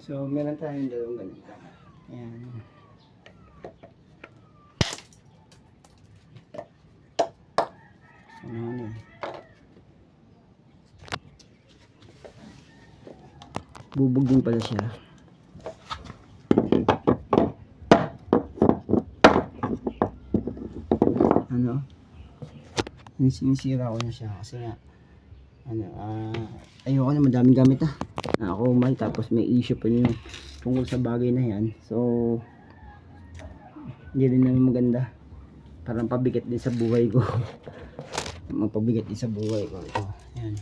So, meron tayong dalawang ganito. Ayan. So, ano eh. Bubog din pala siya. Ano? Sinisira ko na siya kasi nga ayoko na madaming gamit ako may tapos may issue pa yun tungkol sa bagay na yan, so hindi rin namin maganda, parang pabigat din sa buhay ko. Mapabigat din sa buhay ko ito, yan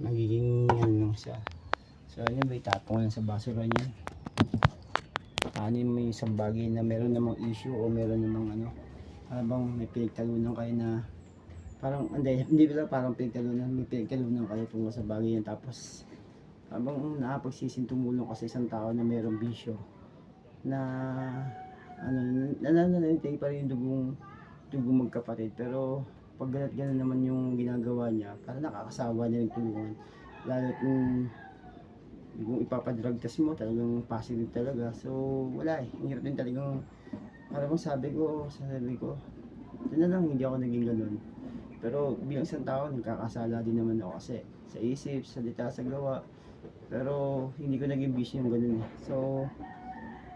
nagiging yan lang siya. So ano ba, itapong lang sa basura niya. Ano yung may isang bagay na meron namang issue o meron namang habang may pinagtalunan kayo na parang hindi pala parang may pinagtalunan kayo tungkol sa bagay yan, tapos habang nakapagsisintumulong ka sa isang tao na mayroong bisyo na nananalitay pa rin yung dugong magkapatid, pero pag ganat-ganan naman yung ginagawa niya, parang nakakasawa niya yung tulungan, lalo kung ipapadragtas mo talagang positive talaga. So wala hirap din talagang, parang sabi ko ito na lang, hindi ako naging ganun. Pero bilang isang tao, nagkakasala din naman ako kasi sa isip, sa salita, sa gawa. Pero hindi ko naging bisyo yung ganun eh. So,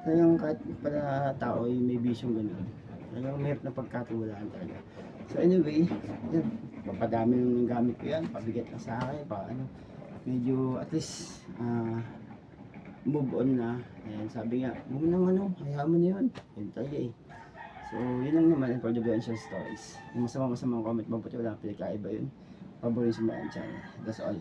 talagang kahit pala tao ay may bisyo yung ganun. Talagang mahirap na pagkatiwalaan talaga. So anyway, yan. Papadami ng gamit ko yan. Pabigat na sa akin. Medyo at least move on na. Ayan, sabi nga, huwag nang hayaan mo na yun. Yun talaga eh. So, yun lang naman for the Violential Stories. Yung masamang comment, mabuti wala pinagkaiba yun. Paborin sa mga channel. That's all.